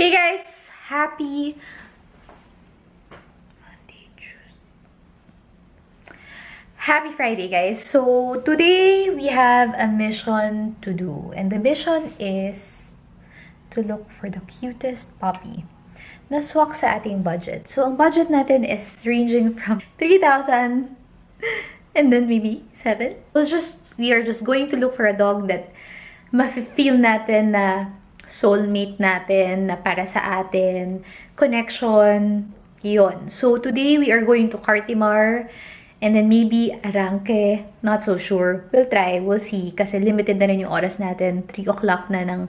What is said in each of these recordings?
Hey guys! Happy Friday, guys. So, today we have a mission to do. And the mission is to look for the cutest puppy na swak sa ating budget. So, ang budget natin is ranging from 3,000 and then maybe 7. We are just going to look for a dog that ma-feel natin na soulmate natin, na para sa atin, connection, yun. So, today we are going to Cartimar, and then maybe Arangke, not so sure. We'll try, we'll see, kasi limited na rin yung oras natin, 3 o'clock na ng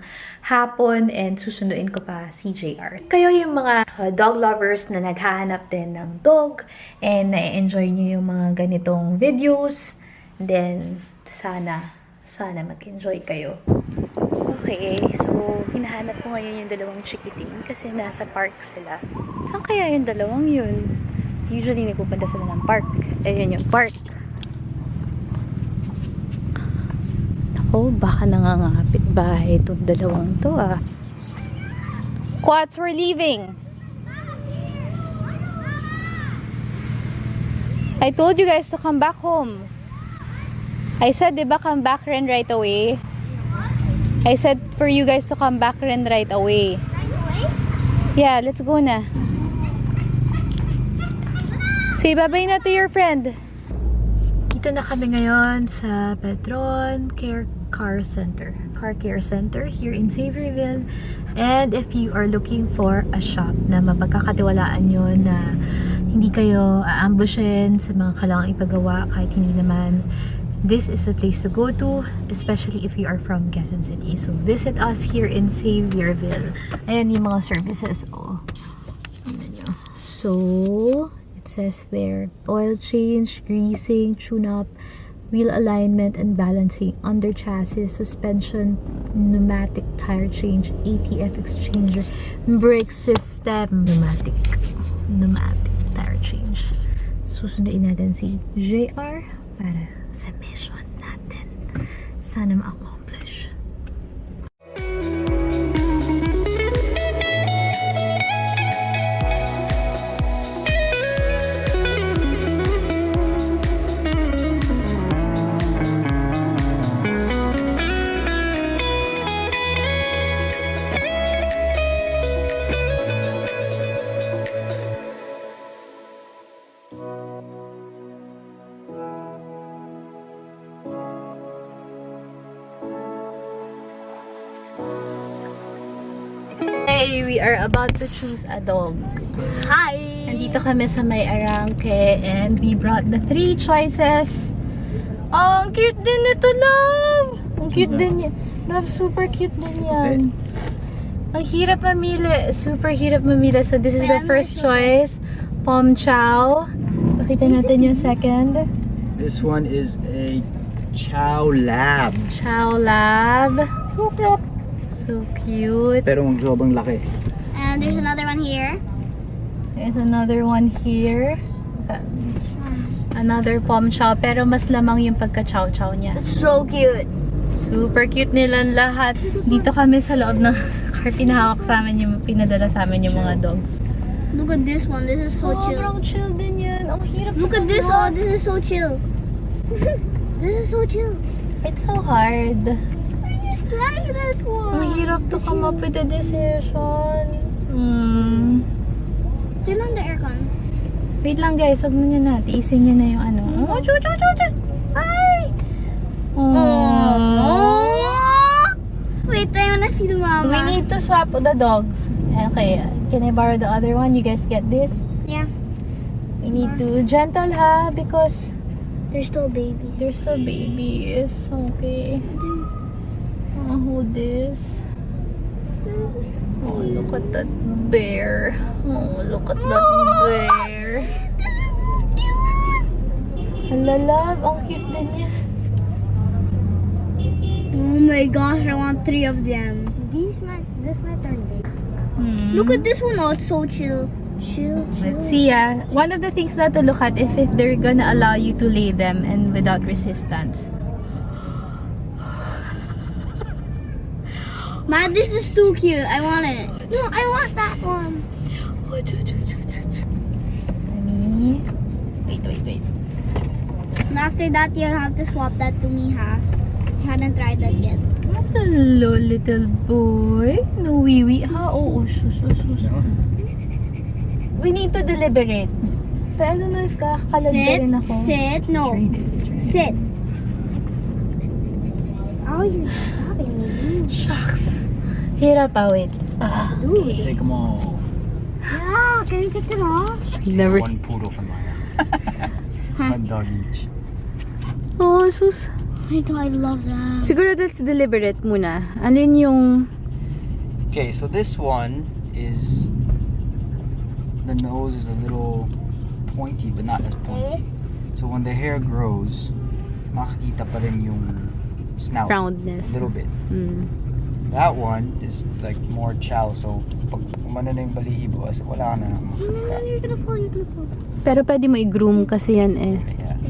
hapon, and susunduin ko pa si JR. Kayo yung mga dog lovers na naghahanap din ng dog, and na-enjoy nyo yung mga ganitong videos, then sana mag-enjoy kayo. Okay, so hinahanap ko ngayon yung dalawang chikiting kasi nasa park sila. Saan kaya yung dalawang yun? Usually nagpupunta sila ng park. Ayun yung park. Ako, baka nangangapit bahay itong dalawang to ah. Quats, we're leaving! I told you guys to come back home. I said, diba, come back rin right away? I said for you guys to come back rin right away. Right away? Yeah, let's go na. Say bye-bye na to your friend. Dito na kami ngayon sa Petron Car Care Center here in Xavierville. And if you are looking for a shop na mapagkakatiwalaan nyo na hindi kayo aambushin sa mga kailangang ipagawa kahit hindi naman, this is a place to go to, especially if you are from Quezon City. So, visit us here in Xavierville. Ayan yung mga services. Oh. Ayan nyo. So, it says there, oil change, greasing, tune-up, wheel alignment and balancing, under chassis, suspension, pneumatic tire change, ATF exchanger, brake system, pneumatic tire change. Susunduin natin si JR para sa mission natin. Sana ma-accomplish. Hey, we are about to choose a dog. Hi! Nandito kami sa may Arangke and we brought the 3 choices. Oh, ang cute din ito, love! Ang cute din yan. Love, super cute din yan. Ang hirap mamili. Super hirap mamili. So, this is the first choice. Pom Chow. Pakita natin yung second. This one is a Chow Lab. Chow Lab. So cute. So cute. Pero sobrang laki. And there's another one here. There's another one here. Another Pom Chow. Pero mas lamang yung pagka-chow-chow niya. It's so cute. Super cute nilang lahat. Dito kami sa loob ng car. Pinahawak sa amin yung, pinadala sa amin yung mga dogs. Look at this one. This is so chill. Sobrang chill din yan. Ang hirap. Look at this. Oh, this is so chill. This is so chill. It's so hard. I just like this one. Ang hirap to come up with a decision. Turn on the aircon. Wait lang guys. Huwag mo nyo na. Tiisin nyo na yung ano. Oh, chu. Ay! Oh. Wait, I wanna see the mama. We need to swap the dogs. Okay, can I borrow the other one? You guys get this? Yeah. We need to gentle ha because They're still babies. they're still babies. Okay. I'll hold this. Oh, look at that bear. Oh, look at that bear. This is so cute. Hala, love. Ang cute din niya. Oh my gosh, I want 3 of them. This my third baby. Look at this one. Oh, it's so chill. Chill. Let's see, one of the things not to look at if they're gonna allow you to lay them and without resistance. Ma, this is too cute. I want it. No, I want wait. And after that, you'll have to swap that to me, ha? I hadn't tried that yet. Hello, little boy. No wee-wee. Ha? Oo, sus. We need to deliver it. But I don't know if kakakalad Sit, rin ako. sit, no. Sit. Oh, you're stopping me. Shucks. Hirap wait. Just take them all. Yeah, can you take them off? Never. One poodle for Maya. One dog each. Oh, sus. I love that. Siguro let's deliver it muna. Ano yun yung... Okay, so this one is... The nose is a little pointy, but not as pointy. So when the hair grows, makikita pa rin yung snout. Roundness. A little bit. Mm. That one is like more chow, so pag umano na yung balihibo, wala ka na makikita. You're gonna fall. Pero pwede mo i-groom kasi yan eh. Yeah.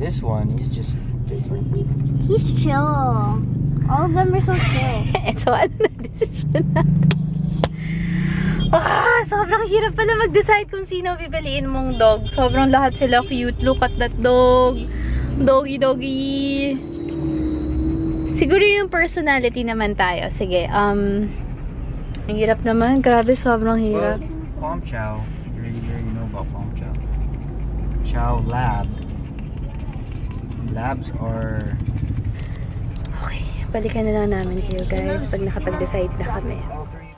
This one is just different. He's chill. All of them are so chill. So ano na decision natin? Sobrang hirap pala mag-decide kung sino pipiliin mong dog. Sobrang lahat sila cute. Look at that dog. Doggy. Siguro yung personality naman tayo. Sige, ang hirap naman. Grabe, sobrang hirap. Well, Palm Chow, you already know about Palm Chow. Chow Lab. Labs are... Okay, balikan na lang namin kayo guys pag nakapag-decide na kami. All three